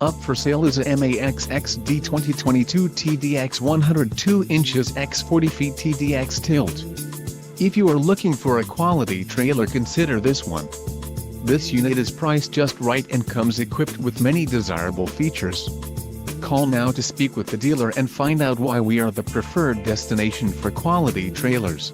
Up for sale is a MAX XD 2022 TDX 102 inches x 40 feet TDX tilt. If you are looking for a quality trailer, consider this one. This unit is priced just right and comes equipped with many desirable features. Call now to speak with the dealer and find out why we are the preferred destination for quality trailers.